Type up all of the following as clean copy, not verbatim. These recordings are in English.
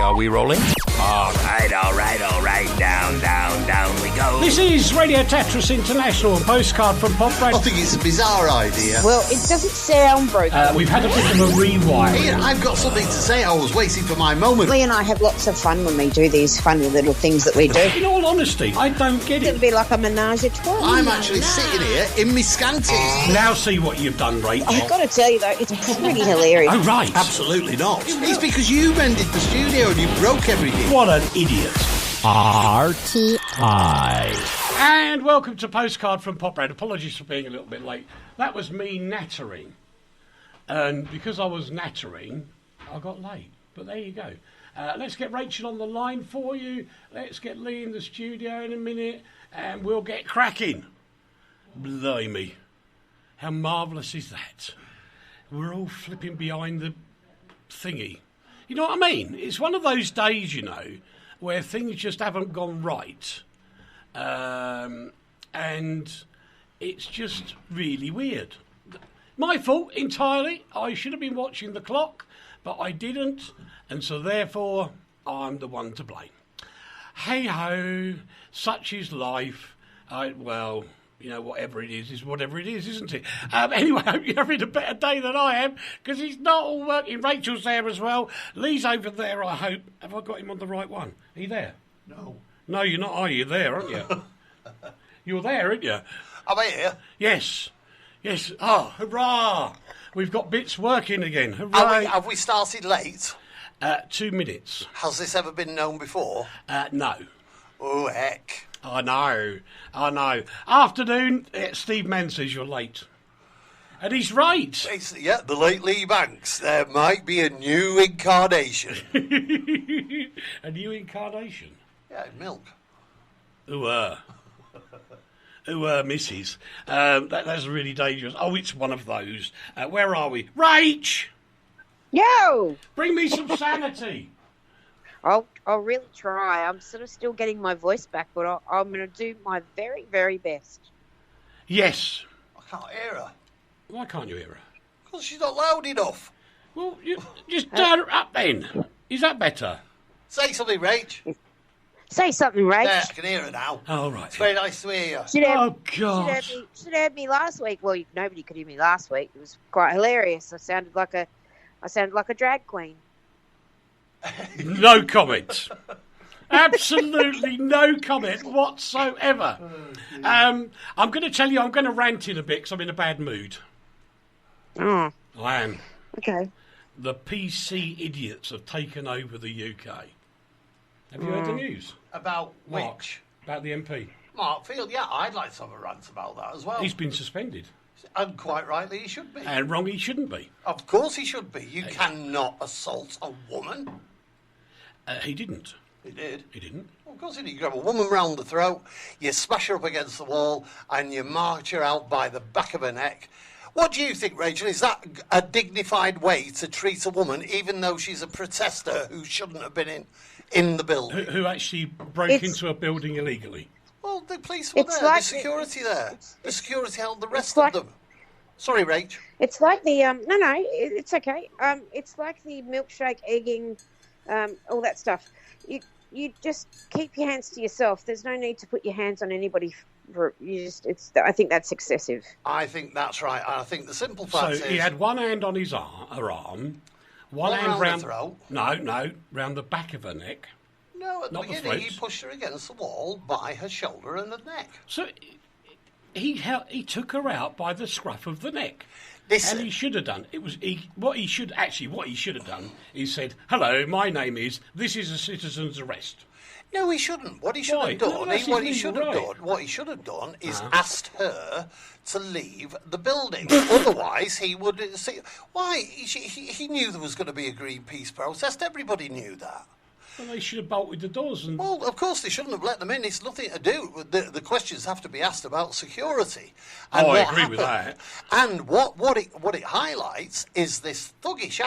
Are we rolling? All right. Down we go. This is Radio Tetris International and Postcard from Poprad. I think it's a bizarre idea. Well, it doesn't sound broken. We've had a bit of a rewind. Ian, I've got something to say. I was waiting for my moment. Lee and I have lots of fun when we do these funny little things that we do. In all honesty, I don't get It it. would be like a menage a trois. I'm actually sitting here in my scanties. Now see what you've done, Rachel. I've got to tell you, though, it's pretty hilarious. Oh, right. Absolutely not. It's because you mended the studio and you broke everything. What an idiot. RTI. And welcome to Postcard from Poprad. Apologies for being a little bit late. That was me nattering. And because I was nattering, I got late. But there you go. Let's get Rachel on the line for you. Let's get Lee in the studio in a minute. And we'll get cracking. Blimey. How marvellous is that? We're all flipping behind the thingy. You know what I mean? It's one of those days, you know, where things just haven't gone right. And it's just really weird. My fault entirely. I should have been watching the clock, but I didn't. And so therefore, I'm the one to blame. Hey-ho, such is life. Well, you know, whatever it is whatever it is, isn't it? Anyway, I hope you're having a better day than I am, because he's not all working. Rachel's there as well. Lee's over there, I hope. Have I got him on the right one? Are you there? No. No, you're not, are you? There, aren't you? You're there, aren't you? Am I here? Yes. Yes. Oh, hurrah! We've got bits working again. Hurrah! Have we started late? 2 minutes. Has this ever been known before? No. Oh, heck. I know. Afternoon, Steve Mann says you're late. And he's right. The late Lee Banks. There might be a new incarnation. A new incarnation? Yeah, milk. Ooh, missus. That's really dangerous. Oh, it's one of those. Where are we? Rach! Yo! Bring me some sanity. I'll really try. I'm sort of still getting my voice back, but I'm going to do my very, very best. Yes. I can't hear her. Why can't you hear her? Because she's not loud enough. Well, you just turn her up then. Is that better? Say something, Rach. Say something, Rach. There, I can hear her now. Oh, right. It's very nice to hear you. Oh, God. Should have heard me last week. Well, nobody could hear me last week. It was quite hilarious. I sounded like a drag queen. No comment. Absolutely no comment whatsoever. I'm going to tell you, I'm going to rant in a bit because I'm in a bad mood. Oh, I am. okay. The PC idiots have taken over the UK. Have you heard the news? About Mark, which? about the MP. Mark Field, yeah, I'd like to have a rant about that as well. He's been suspended. And quite rightly he should be. And wrong he shouldn't be. Of course he should be. You cannot assault a woman. He didn't. He did. He didn't. Of course he did. You grab a woman round the throat, you smash her up against the wall, and you march her out by the back of her neck. What do you think, Rachel? Is that a dignified way to treat a woman, even though she's a protester who shouldn't have been in the building? Who actually broke into a building illegally? Well, the police were there, the security there. The security held the rest of them. Sorry, Rach. It's like the it's okay. It's like the milkshake egging, all that stuff. You just keep your hands to yourself. There's no need to put your hands on anybody. I think that's excessive. I think that's right. I think the simple fact is... So he had one hand on his arm, one hand round the throat. No, round the back of her neck. No, at the beginning he pushed her against the wall by her shoulder and her neck. So he took her out by the scruff of the neck. Listen. And he should have done. What he should have done is said, "Hello, my name is. This is a citizen's arrest." No, he shouldn't. What he should have done, what he should have done is asked her to leave the building. Otherwise, he would see. Why? He knew there was going to be a Greenpeace protest. Everybody knew that. Well, they should have bolted the doors. Well, of course, they shouldn't have let them in. It's nothing to do. The questions have to be asked about security. And I agree with that. And what it highlights is this thuggish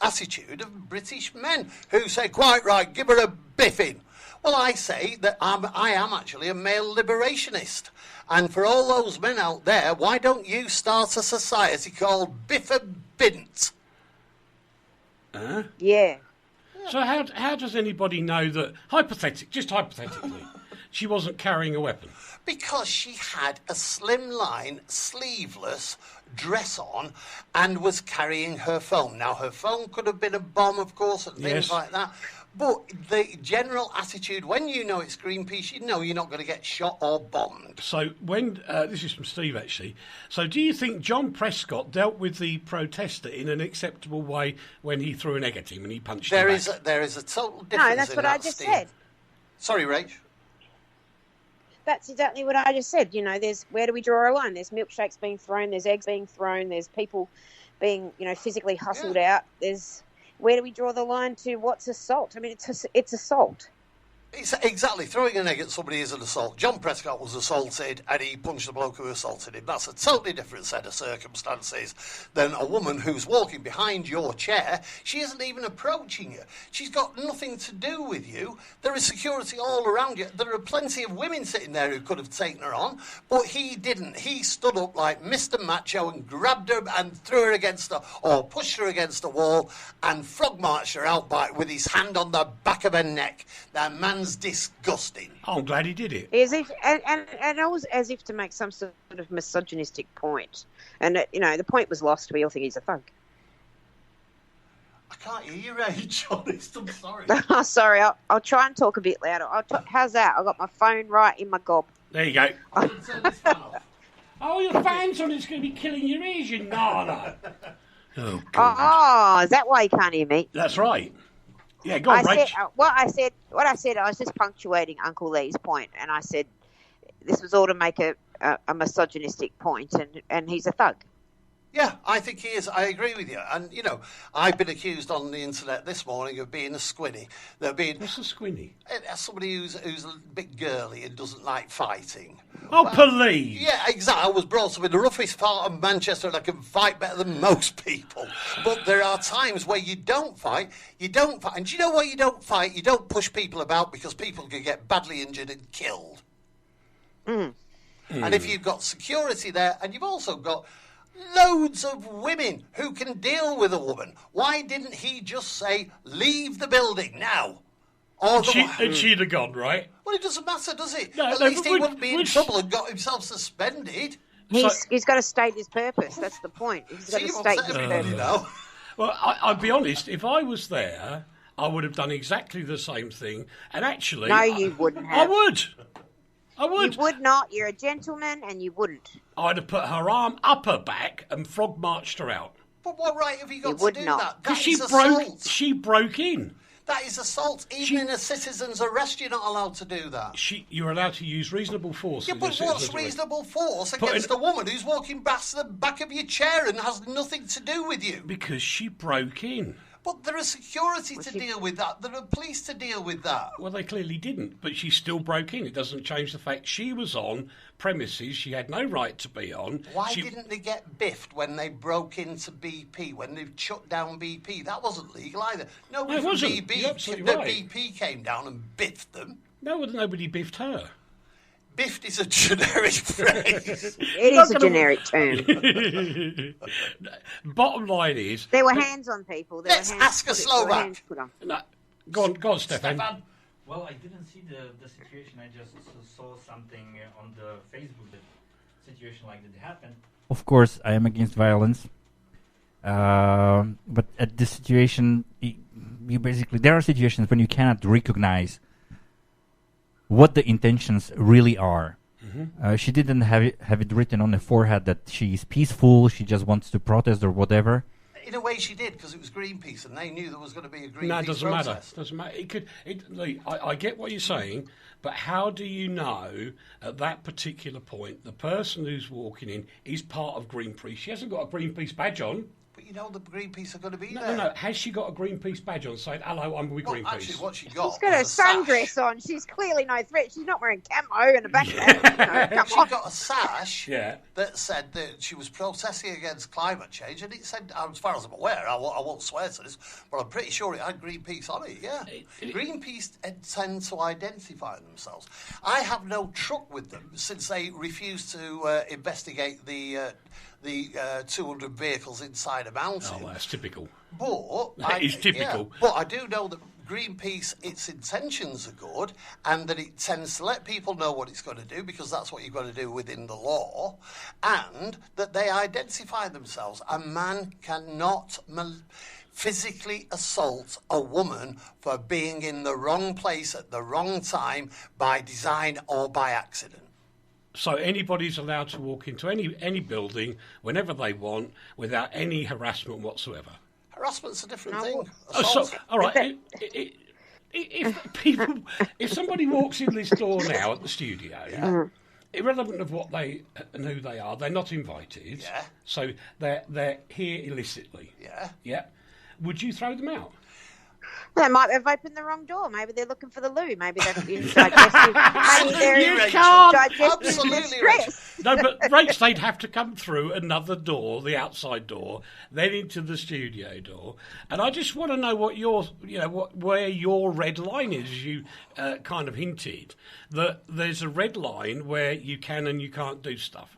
attitude of British men who say, quite right, give her a biffing. Well, I say that I am actually a male liberationist. And for all those men out there, why don't you start a society called Biffa Bint? Yeah. So how does anybody know that, just hypothetically, she wasn't carrying a weapon? Because she had a slimline, sleeveless dress on and was carrying her phone. Now, her phone could have been a bomb, of course, and things like that. But the general attitude, when you know it's Greenpeace, you know you're not going to get shot or bombed. So when, this is from Steve actually, so do you think John Prescott dealt with the protester in an acceptable way when he threw an egg at him and he punched him back? There is a total difference. No, that's what I just said. Sorry, Rach. That's exactly what I just said. You know, where do we draw a line? There's milkshakes being thrown, there's eggs being thrown, there's people being, physically hustled out. Where do we draw the line to what's assault? I mean, it's assault. It's exactly. Throwing an egg at somebody is an assault. John Prescott was assaulted and he punched the bloke who assaulted him. That's a totally different set of circumstances than a woman who's walking behind your chair. She isn't even approaching you. She's got nothing to do with you. There is security all around you. There are plenty of women sitting there who could have taken her on, but he didn't. He stood up like Mr. Macho and grabbed her and threw her or pushed her against the wall and frog marched her out with his hand on the back of her neck. That man's disgusting. I'm glad he did it. And always as if to make some sort of misogynistic point. And, the point was lost. We all think he's a thug. I can't hear you, Rach. Honest, I'm sorry. Oh, sorry. I'll try and talk a bit louder. How's that? I've got my phone right in my gob. There you go. Turn this fan off. Oh, your fan's on. It's going to be killing your ears, you nana. Oh, God. Oh, is that why you can't hear me? That's right. Yeah, go on, Rach. What I said, I was just punctuating Uncle Lee's point, and I said this was all to make a misogynistic point, and he's a thug. Yeah, I think he is. I agree with you. And, I've been accused on the internet this morning of being a squinny. What's a squinny? Somebody who's a bit girly and doesn't like fighting. Oh, please. Yeah, exactly. I was brought up in the roughest part of Manchester and I can fight better than most people. But there are times where you don't fight. And do you know why you don't fight? You don't push people about because people can get badly injured and killed. And if you've got security there and you've also got loads of women who can deal with a woman, why didn't he just say, leave the building now? And she'd have gone, right? Well, it doesn't matter, does it? No, At least he wouldn't be in trouble and got himself suspended. He's got to state his purpose. That's the point. He's got to state his purpose. Well, I'll be honest. If I was there, I would have done exactly the same thing. And actually... No, you wouldn't have. I would. You would not. You're a gentleman and you wouldn't. I'd have put her arm up her back and frog marched her out. But what right have you got You to do not. that? Because Assault. she broke in. That is assault. Even in a citizen's arrest, you're not allowed to do that. You're allowed to use reasonable force. Yeah, but what's reasonable force against a woman who's walking past the back of your chair and has nothing to do with you? Because she broke in. But there is security to deal with that. There are police to deal with that. Well, they clearly didn't, but she still broke in. It doesn't change the fact she was on premises she had no right to be on. Why didn't they get biffed when they broke into BP, when they shut down BP? That wasn't legal either. Nobody from BP came down and biffed them. No, nobody biffed her. Biffed is a generic phrase. It is a generic term. Bottom line is... There were hands on people. Let's ask a Slovak. No, go on, Stefan. Well, I didn't see the situation. I just saw something on the Facebook that situation like that happened. Of course, I am against violence. But at this situation, you basically... There are situations when you cannot recognize what the intentions really are. Mm-hmm. She didn't have it written on the forehead that she is peaceful, she just wants to protest or whatever. In a way she did, because it was Greenpeace and they knew there was going to be a Greenpeace No, it doesn't protest. matter. Doesn't matter. I get what you're saying, but how do you know at that particular point the person who's walking in is part of Greenpeace? She hasn't got a Greenpeace badge on. But you know the Greenpeace are going to be there. No. Has she got a Greenpeace badge on saying, hello, I'm with Greenpeace? Actually, what she got She's got her sundress on. She's clearly no threat. She's not wearing camo in the background. She got a sash that said that she was protesting against climate change, and it said, as far as I'm aware, I won't swear to this, but I'm pretty sure it had Greenpeace on it, yeah. Greenpeace tend to identify themselves. I have no truck with them since they refused to investigate the 200 vehicles inside a mountain. Oh, that's typical. But That is typical. But I do know that Greenpeace, its intentions are good, and that it tends to let people know what it's going to do, because that's what you've got to do within the law, and that they identify themselves. A man cannot physically assault a woman for being in the wrong place at the wrong time by design or by accident. So anybody's allowed to walk into any building whenever they want without any harassment whatsoever. Harassment's a different thing. Oh, so, all right. If somebody walks in this door now at the studio, irrelevant of what they and who they are, they're not invited. Yeah. So they're here illicitly. Yeah. Yeah. Would you throw them out? They might have opened the wrong door. Maybe they're looking for the loo. Maybe they're in digestive. Maybe they're You in can't. digestive Absolutely, distress. No, but Rach, they'd have to come through another door, the outside door, then into the studio door. And I just want to know where your red line is. As you kind of hinted that there's a red line where you can and you can't do stuff.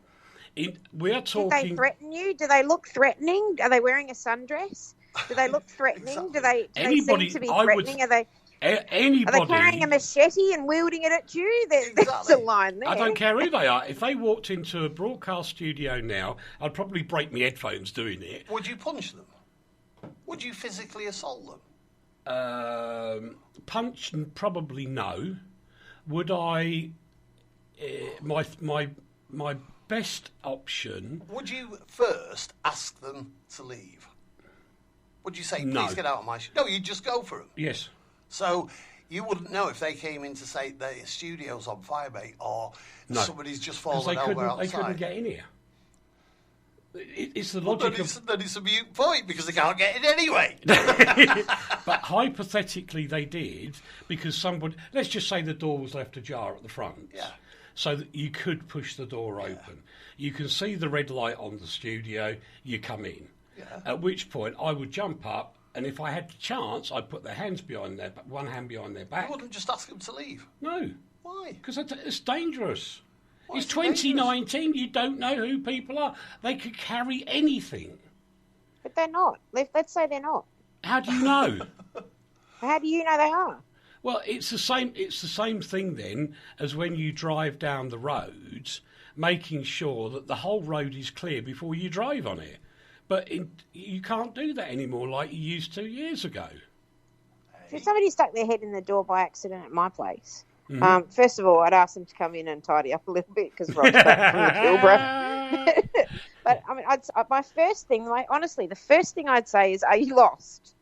We are talking. Do they threaten you? Do they look threatening? Are they wearing a sundress? Do they look threatening? Exactly. Do they Anybody, seem to be I would- threatening? Are they Anybody. carrying a machete and wielding it at you? There's a Exactly. line there. I don't care who they are. If they walked into a broadcast studio now, I'd probably break my headphones doing it. Would you punch them? Would you physically assault them? Punch, probably no. Would I? My best option. Would you first ask them to leave? Would you say, please No. get out of my... No, you'd just go for them. Yes. So you wouldn't know if they came in to say the studio's on fire, mate, or No. somebody's just Because fallen over they outside. couldn't get in here. It's the Well, logic then it's a mute point, because they can't get in anyway. But hypothetically, they did because somebody. Let's just say the door was left ajar at the front, Yeah. so that you could push the door open. You can see the red light on the studio. You come in. Yeah. At which point, I would jump up, and if I had the chance, I'd put their hands behind their one hand behind their You back. wouldn't just ask them to leave. No, Why? because it's dangerous. Why It's is it dangerous? 2019. You don't know who people are. They could carry anything. But they're not. Let's say they're not. How do you know? How do you know they are? Well, it's the same thing then as when you drive down the roads, making sure that the whole road is clear before you drive on it. But you can't do that anymore like you used to years ago. If somebody stuck their head in the door by accident at my place, first of all, I'd ask them to come in and tidy up a little bit because Rob's back from the Kilbra. But I mean, my first thing, honestly, the first thing I'd say is, "Are you lost?"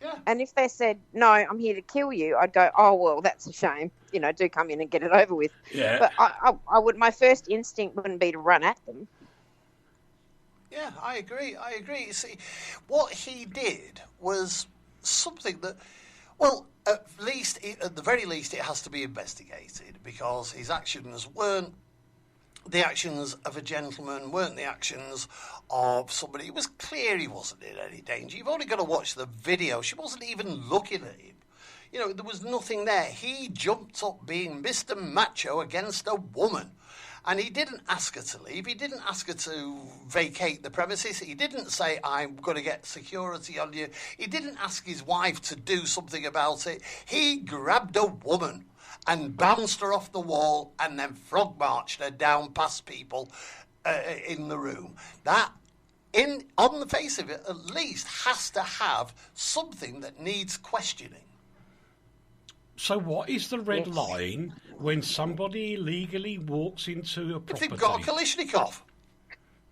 Yeah. And if they said, "No, I'm here to kill you," I'd go, "Oh well, that's a shame. Do come in and get it over with." Yeah. But I would. My first instinct wouldn't be to run at them. Yeah, I agree. You see, what he did was something that, well, at the very least, it has to be investigated, because his actions weren't the actions of a gentleman, weren't the actions of somebody. It was clear he wasn't in any danger. You've only got to watch the video. She wasn't even looking at him. There was nothing there. He jumped up being Mr. Macho against a woman. And he didn't ask her to leave. He didn't ask her to vacate the premises. He didn't say, I'm going to get security on you. He didn't ask his wife to do something about it. He grabbed a woman and bounced her off the wall and then frog marched her down past people in the room. That, on the face of it, at least has to have something that needs questioning. So what is the red line when somebody illegally walks into a If property? they've got a Kalashnikov.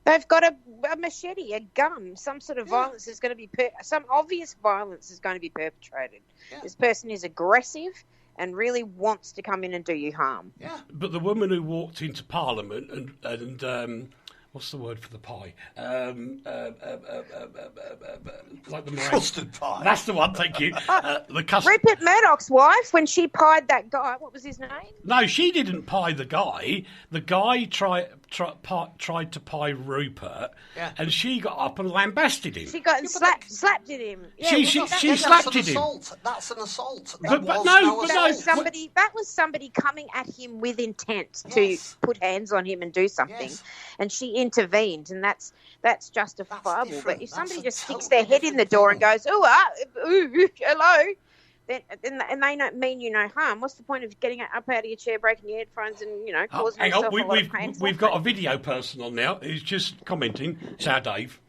They've got a machete, a gun, some sort of violence is going to be some obvious violence is going to be perpetrated. Yeah. This person is aggressive and really wants to come in and do you harm. Yeah. But the woman who walked into Parliament and what's the word for the pie? Like the meringue. Custard pie. That's the one. Thank you. The custard. Rupert Murdoch's wife, when she pied that guy, what was his name? No, she didn't pie the guy. The guy tried to pie Rupert, Yeah. and she got up and lambasted him. She got and slapped at him. Yeah, She well, slapped at him. Assault. That's an assault. But That no. was Somebody that was somebody coming at him with intent to put hands on him and do something, and she intervened, and that's justifiable. That's but if different. somebody That's just a sticks their head in the totally door and different goes, ooh, hello, then and they don't mean you no harm, what's the point of getting up out of your chair, breaking your headphones, and causing Hang on, yourself a lot of pain? we've got a video person on now who's just commenting. It's our Dave.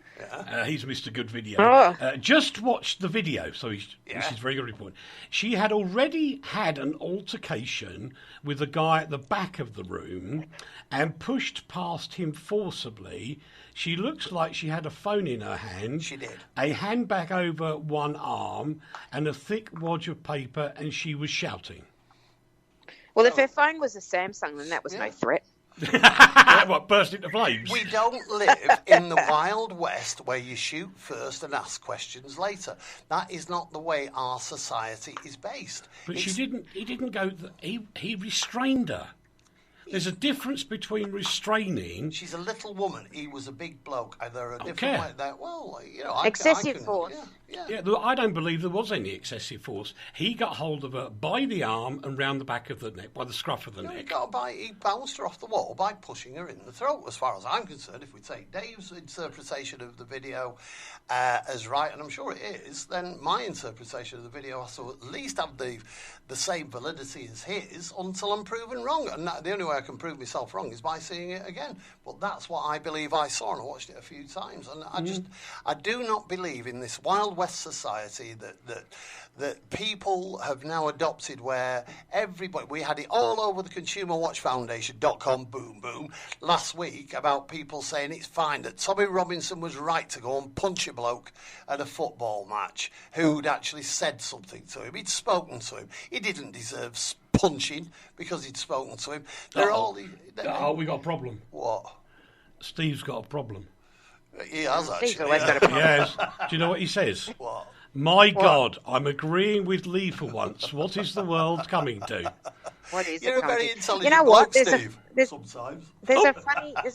He's Mr. Good Video. Oh. Just watched the video, so this is very good report. She had already had an altercation with a guy at the back of the room and pushed past him forcibly. She looks like she had a phone in her hand. She did. A handbag over one arm and a thick wad of paper, and she was shouting. Well, if her phone was a Samsung, then that was no threat. What, burst into flames? We don't live in the Wild West where you shoot first and ask questions later. That is not the way our society is based. But he didn't go, he restrained her. There's a difference between restraining. She's a little woman. He was a big bloke. And there are different care. ways that, Excessive force. Yeah, I don't believe there was any excessive force. He got hold of her by the arm and round the back of the neck, by the scruff of the neck. He bounced her off the wall by pushing her in the throat, as far as I'm concerned. If we take Dave's interpretation of the video as right, and I'm sure it is, then my interpretation of the video has to at least have the same validity as his until I'm proven wrong. And the only way I can prove myself wrong is by seeing it again. But that's what I believe I saw, and I watched it a few times. And I do not believe in this Wild West society that people have now adopted, where everybody, we had it all over the ConsumerWatchFoundation.com boom last week about people saying it's fine that Tommy Robinson was right to go and punch a bloke at a football match who'd actually said something to him. He'd spoken to him. He didn't deserve punching because he'd spoken to him. We got a problem. What? Steve's got a problem. He has Steve's actually. always got a problem. Yes. Do you know what he says? What? My God, I'm agreeing with Lee for once. What is the world coming to? What is You're it a very coming to? intelligent You know what? bloke, Steve. Sometimes. There's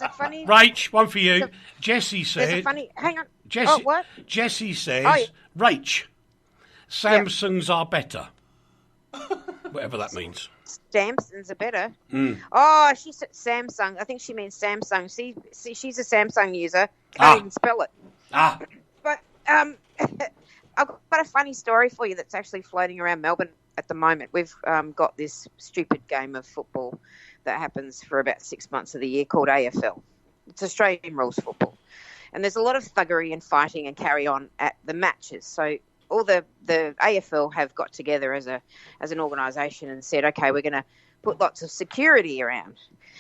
a funny. Rach, one for you. Jessie There's a said. funny. Hang on. Jessie, Oh, what? Jessie says. Oh, yeah. Rach, Samsungs are better. Whatever that means. Samsungs are better. Oh, she said Samsung. I think she means Samsung. See, she's a Samsung user. Can't even spell it. But I've got a funny story for you that's actually floating around Melbourne at the moment. We've got this stupid game of football that happens for about 6 months of the year called AFL. It's Australian rules football. And there's a lot of thuggery and fighting and carry on at the matches. So all the AFL have got together as an organisation and said, okay, we're going to put lots of security around.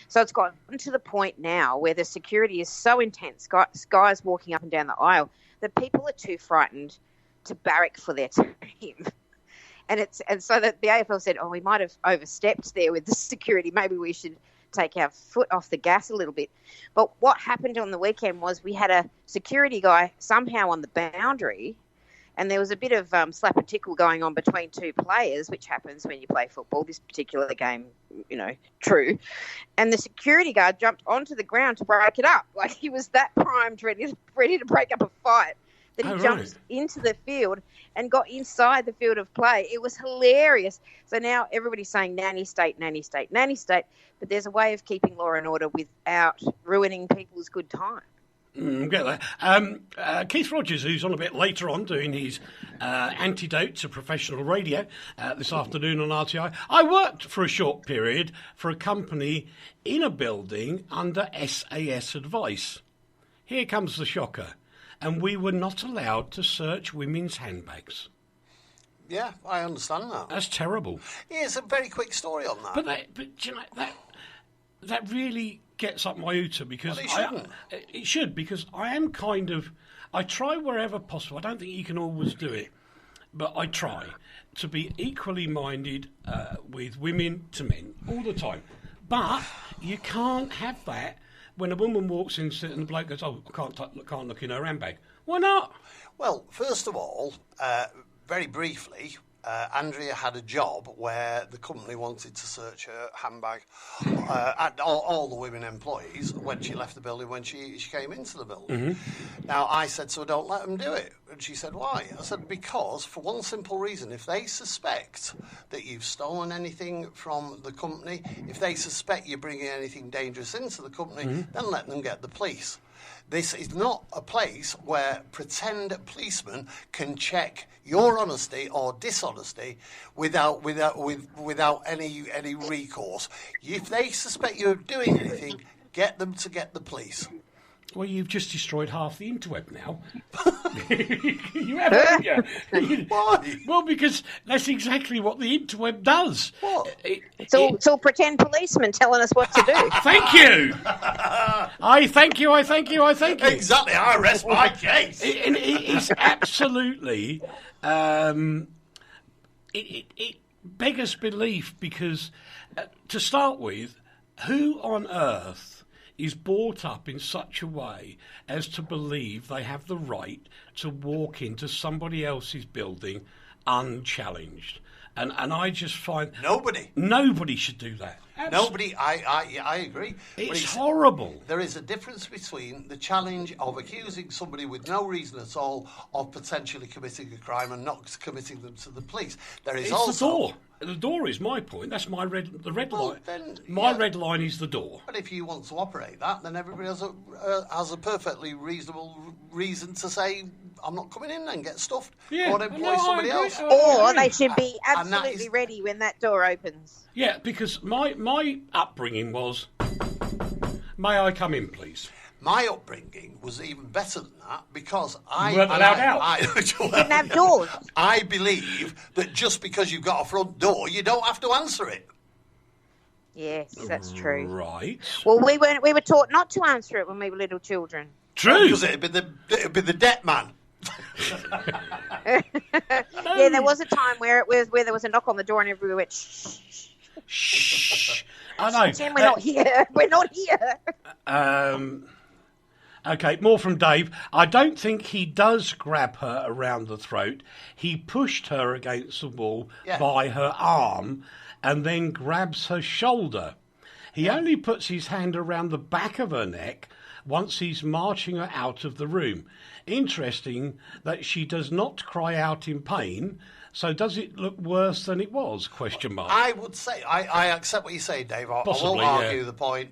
So it's gotten to the point now where the security is so intense, guys walking up and down the aisle, that people are too frightened to barrack for their team. And so that the AFL said, we might have overstepped there with the security. Maybe we should take our foot off the gas a little bit. But what happened on the weekend was we had a security guy somehow on the boundary, and there was a bit of slap and tickle going on between two players, which happens when you play football, this particular game, true. And the security guard jumped onto the ground to break it up. Like he was that primed, ready to break up a fight, that he jumped into the field and got inside the field of play. It was hilarious. So now everybody's saying nanny state, nanny state, nanny state, but there's a way of keeping law and order without ruining people's good time. Get that. Keith Rogers, who's on a bit later on doing his antidote to professional radio this afternoon on RTI. I worked for a short period for a company in a building under SAS advice. Here comes the shocker. And we were not allowed to search women's handbags. Yeah, I understand that. That's terrible. Yeah, it's a very quick story on that. But that really gets up my ooter because it should, because I am I try wherever possible. I don't think you can always do it, but I try to be equally minded with women to men all the time. But you can't have that when a woman walks in and the bloke goes, I can't look in her handbag. Why not? Well, first of all, very briefly, Andrea had a job where the company wanted to search her handbag, and all the women employees, when she left the building, when she came into the building. Now, I said to her, don't let them do it. And she said, why? I said, because, for one simple reason, if they suspect that you've stolen anything from the company, if they suspect you're bringing anything dangerous into the company, then let them get the police. This is not a place where pretend policemen can check your honesty or dishonesty without any recourse. If they suspect you're doing anything, get them to get the police. Well, you've just destroyed half the interweb now. You have, haven't you? Why? Well, because that's exactly what the interweb does. What? It's all pretend policemen telling us what to do. Thank you. I thank you. Exactly, I rest my case. It's absolutely... it beggars belief because, to start with, who on earth is brought up in such a way as to believe they have the right to walk into somebody else's building unchallenged? And I just find... Nobody should do that. Nobody, I agree. It's horrible. There is a difference between the challenge of accusing somebody with no reason at all of potentially committing a crime and not committing them to the police. There is It's the door. The door is my point. That's the red line. Red line is the door. But if you want to operate that, then everybody has a perfectly reasonable reason to say, I'm not coming in and get stuffed. Yeah, or employ somebody else. Or they should be absolutely ready when that door opens. Yeah, because my upbringing was, may I come in, please? My upbringing was even better than that because You weren't allowed out. You didn't have doors. I believe that just because you've got a front door, you don't have to answer it. Yes, that's true. Right. Well, we were taught not to answer it when we were little children. True. Because it'd be the debt man. Yeah, there was a time where there was a knock on the door and everybody went shh. Shh. I know. Pretend we're not here. We're not here. Okay, more from Dave. I don't think he does grab her around the throat. He pushed her against the wall by her arm and then grabs her shoulder. He only puts his hand around the back of her neck once he's marching her out of the room. Interesting that she does not cry out in pain. So does it look worse than it was? ? I would say, I accept what you say, Dave. I won't argue the point,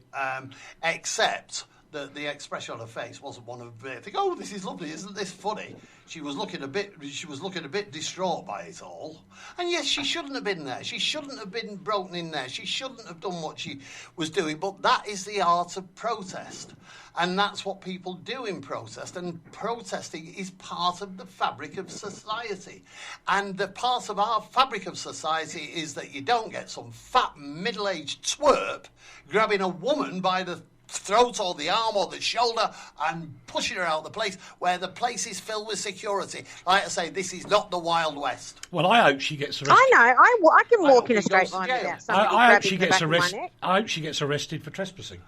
except that the expression on her face wasn't one of think, oh, this is lovely, isn't this funny? She was looking a bit distraught by it all. And yes, she shouldn't have been there. She shouldn't have been broken in there. She shouldn't have done what she was doing. But that is the art of protest. And that's what people do in protest. And protesting is part of the fabric of society. And the part of our fabric of society is that you don't get some fat, middle-aged twerp grabbing a woman by the throat or the arm or the shoulder and pushing her out of the place where the place is filled with security. Like I say, this is not the Wild West. Well, I hope she gets arrested. I know. I can walk in a straight line without somebody grabbing the back of my neck. I hope she gets arrested for trespassing.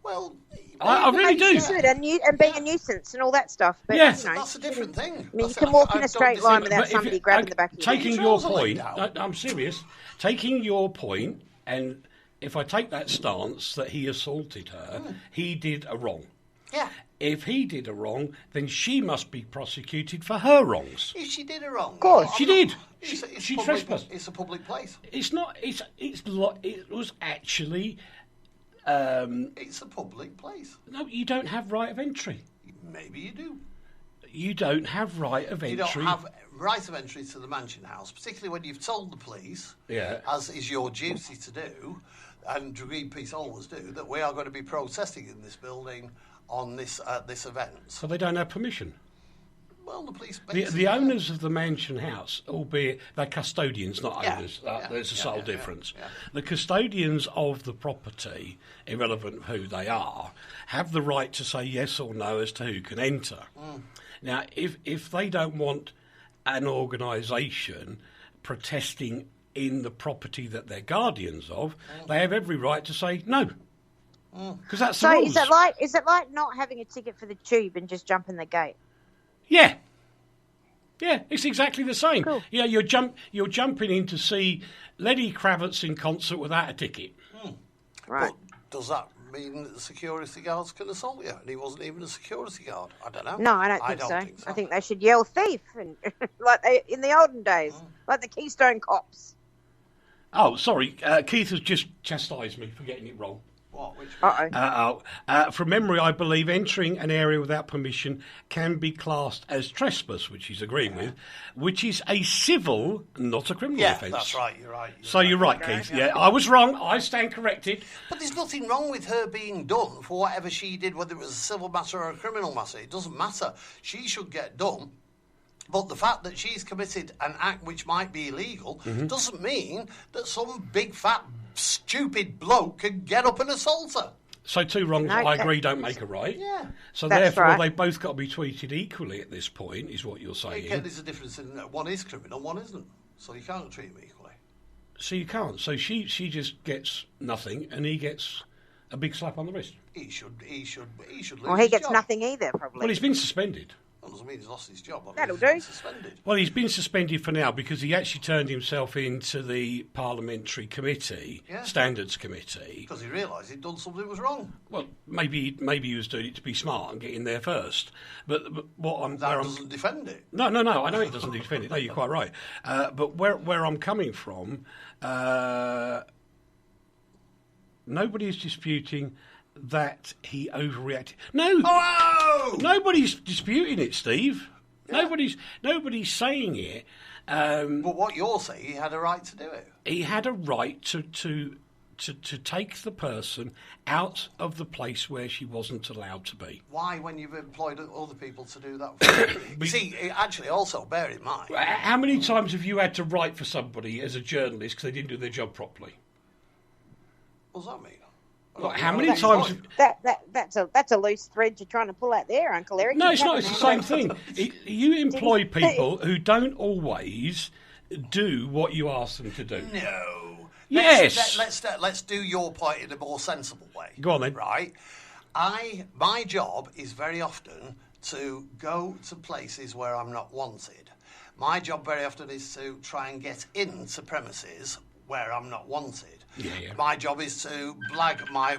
Well, I really do. Should, and being a nuisance and all that stuff. But, yes, that's a different thing. I mean, you can walk in a straight line without somebody grabbing the back of your neck. Taking your point, I'm serious. Taking your point, and if I take that stance that he assaulted her, he did a wrong. Yeah. If he did a wrong, then she must be prosecuted for her wrongs. If she did a wrong, of course she did. She trespassed. It's a public place. It's not. It was actually. It's a public place. No, you don't have right of entry. Maybe you do. You don't have right of entry. You don't have right of entry to the Mansion House, particularly when you've told the police, as is your duty to do, and Greenpeace always do, that we are going to be protesting in this building on this event. So they don't have permission. Well, the police... The owners of the Mansion House, albeit they're custodians, not owners. There's a subtle difference. Yeah. The custodians of the property, irrelevant of who they are, have the right to say yes or no as to who can enter. Now, if they don't want an organisation protesting in the property that they're guardians of, they have every right to say no. Because that's the rules. Is it like not having a ticket for the tube and just jumping the gate? Yeah. Yeah, it's exactly the same. Cool. Yeah, you're jumping in to see Lenny Kravitz in concert without a ticket. Right. But does that mean that the security guards can assault you? And he wasn't even a security guard. I don't know. No, I don't think so. I think they should yell thief, and like in the olden days, like the Keystone Cops. Oh, sorry, Keith has just chastised me for getting it wrong. What? Which From memory, I believe entering an area without permission can be classed as trespass, which he's agreeing with, which is a civil, not a criminal offence. That's right. You're right. You're right, Keith. Yeah, I was wrong. I stand corrected. But there's nothing wrong with her being done for whatever she did, whether it was a civil matter or a criminal matter. It doesn't matter. She should get done. But the fact that she's committed an act which might be illegal doesn't mean that some big, fat, stupid bloke can get up and assault her. So two wrongs, I agree, don't make a right. Yeah. So That's therefore, right. they've both got to be treated equally at this point, is what you're saying. There's a difference in that one is criminal, one isn't. So you can't treat them equally. So you can't. So she just gets nothing, and he gets a big slap on the wrist. He should lose Well, he his gets job. nothing either, probably. Well, he's been suspended. That doesn't mean he's lost his job. That'll He's been do. Suspended. Well, he's been suspended for now because he actually turned himself into the parliamentary committee, standards committee. Because he realised he'd done something that was wrong. Well, maybe he was doing it to be smart and get in there first. But what I'm That doesn't defend it. No. I know it doesn't defend it. No, you're quite right. But where I'm coming from, nobody is disputing that he overreacted. No, nobody's disputing it, Steve. Yeah. Nobody's saying it. But what you're saying, he had a right to do it. He had a right to take the person out of the place where she wasn't allowed to be. Why, when you've employed other people to do that for you? See, actually, also, bear in mind... How many times have you had to write for somebody as a journalist because they didn't do their job properly? What does that mean? Like, how many times... That's a loose thread you're trying to pull out there, Uncle Eric. No, it's not. It's the same thing. You employ people who don't always do what you ask them to do. No. Yes. Let's do your point in a more sensible way. Go on then. Right. My job is very often to go to places where I'm not wanted. My job very often is to try and get into premises where I'm not wanted. Yeah. My job is to blag my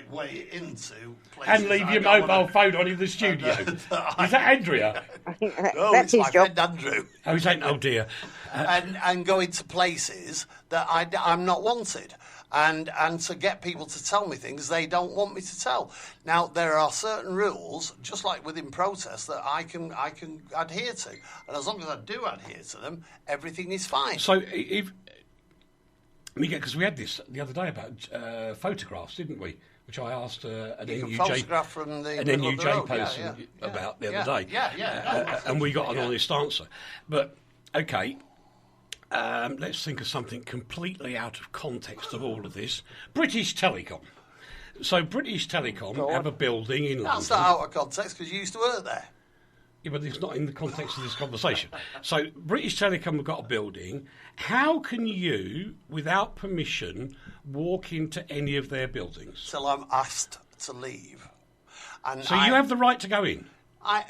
way into places. And leave your mobile phone on in the studio. Is that Andrea? No, That's it's his my job. friend Andrew. Oh, he's ain't. Oh dear. And go into places that I'm not wanted. And to get people to tell me things they don't want me to tell. Now, there are certain rules, just like within protest, that I can adhere to. And as long as I do adhere to them, everything is fine. So if... Because we had this the other day about photographs, didn't we? Which I asked an NUJ person about the other day. And we got an honest answer. But, okay, let's think of something completely out of context of all of this. British Telecom. So British Telecom have a building in London. That's not out of context because you used to work there. Yeah, but it's not in the context of this conversation. So British Telecom have got a building. How can you, without permission, walk into any of their buildings? Till I'm asked to leave. And so you have the right to go in?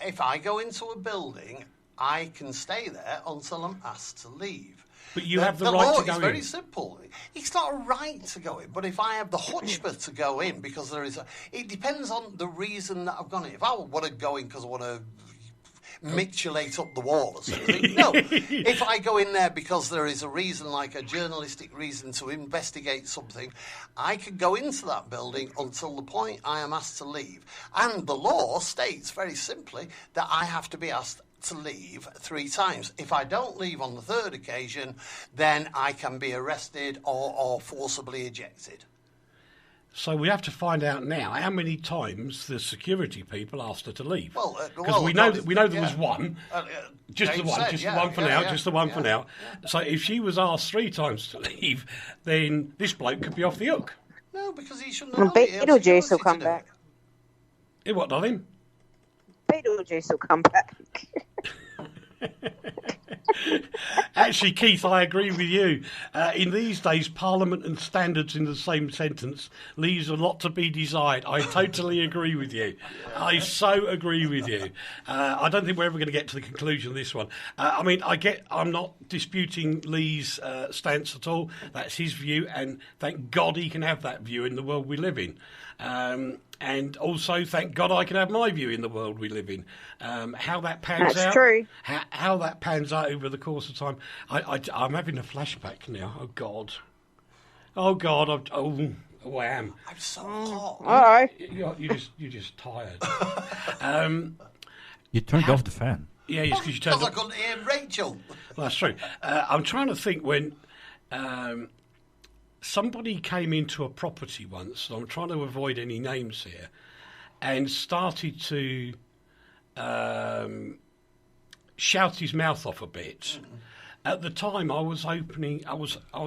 If I go into a building, I can stay there until I'm asked to leave. But you have the right to go in? The law is very simple. It's not a right to go in, but if I have the chutzpah to go in, because there is it depends on the reason that I've gone in. If I want to go in because I want to mictulate up the wall or something. No. If I go in there because there is a reason, like a journalistic reason to investigate something, I can go into that building until the point I am asked to leave. And the law states very simply that I have to be asked to leave 3 times. If I don't leave on the 3rd occasion, then I can be arrested or forcibly ejected. So we have to find out now how many times the security people asked her to leave. Because we know there was one, just the one for now. So if she was asked 3 times to leave, then this bloke could be off the hook. No, because he shouldn't. Well, Beetlejuice will come back. What, darling? Beetlejuice will come back. Actually, Keith, I agree with you. In these days, Parliament and standards in the same sentence leaves a lot to be desired. I totally agree with you. I so agree with you. I don't think we're ever going to get to the conclusion of this one. I'm not disputing Lee's stance at all. That's his view, and thank God he can have that view in the world we live in. And also, thank God I can have my view in the world we live in. How that pans That's out, true. How that pans out over the course of time. I'm having a flashback now. Oh God, I am. I'm so hot. All You're just tired. You turned off the fan. Yeah, it's because you turned. Because I couldn't hear Rachel. Well, that's true. I'm trying to think when somebody came into a property once, and I'm trying to avoid any names here, and started to shout his mouth off a bit. Mm-hmm. At the time, I was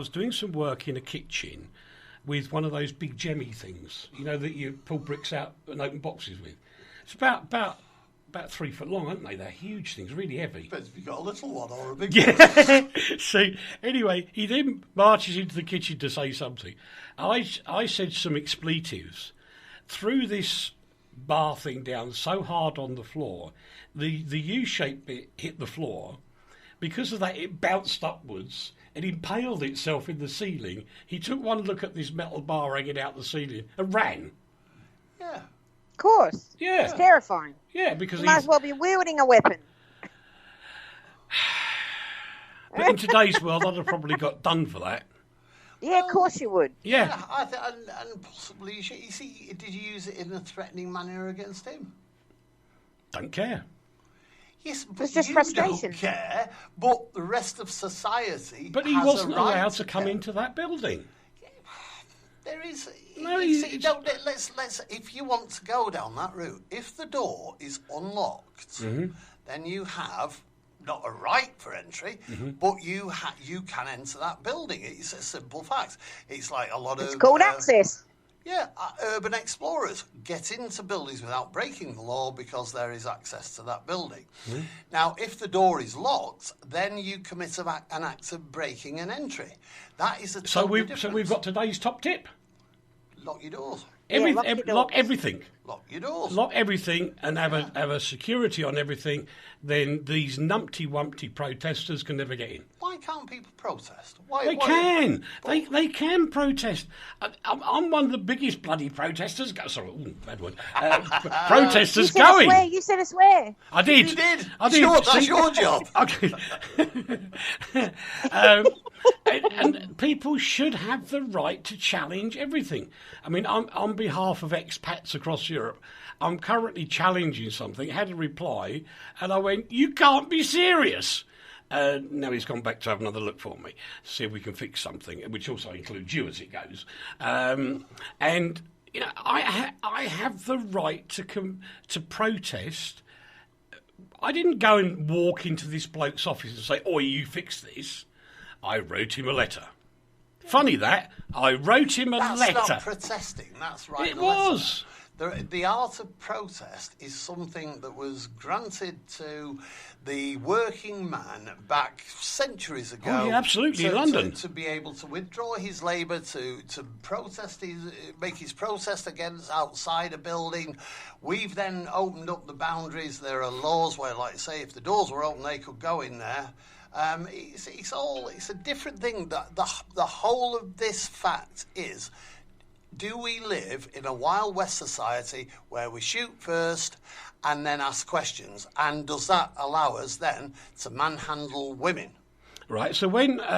doing some work in a kitchen with one of those big gemmy things, that you pull bricks out and open boxes with. It's about 3 foot long, aren't they? They're huge things, really heavy. Depends if you've got a little one or a big one. So, anyway, he then marches into the kitchen to say something. I said some expletives, threw this bar thing down so hard on the floor, the U-shaped bit hit the floor. Because of that, it bounced upwards and impaled itself in the ceiling. He took one look at this metal bar hanging out the ceiling and ran. Yeah. Of course. Yeah. It's terrifying. Yeah, because you might as well be wielding a weapon. But in today's world, I'd have probably got done for that. Yeah, of course you would. Yeah. And possibly, you see, did you use it in a threatening manner against him? Don't care. Yes, but it's just you frustration. Don't care, but the rest of society. But he wasn't allowed to come into that building. There is. No, let's. If you want to go down that route, if the door is unlocked, then you have not a right for entry, but you can enter that building. It's a simple fact. It's like a lot of. It's called access. Yeah, urban explorers get into buildings without breaking the law because there is access to that building. Now, if the door is locked, then you commit an act of breaking an entry. That is a totally difference. So we've got today's top tip. Lock your doors. Lock everything. Lock your doors. Lock everything and have a security on everything. Then these numpty-wumpty protesters can never get in. Why can't people protest? They can. They can protest. I'm one of the biggest bloody protesters. Sorry, bad word. Protesters going. You said a swear. I did. You did. I did. That's your job. Okay. And people should have the right to challenge everything. I mean, on behalf of expats across Europe, I'm currently challenging something, had a reply, and I went, "You can't be serious." Now he's gone back to have another look for me, see if we can fix something, which also includes you as it goes. And I have the right to protest. I didn't go and walk into this bloke's office and say, "Oi, you fix this." I wrote him a letter. Funny that. I wrote him a letter. That's not protesting. That's right. It was. The art of protest is something that was granted to the working man back centuries ago. Oh, yeah, absolutely, in London. To be able to withdraw his labour, to protest make his protest against outside a building. We've then opened up the boundaries. There are laws where, like I say, if the doors were open, they could go in there. It's a different thing. The whole of this fact is, do we live in a Wild West society where we shoot first and then ask questions? And does that allow us then to manhandle women? Right, so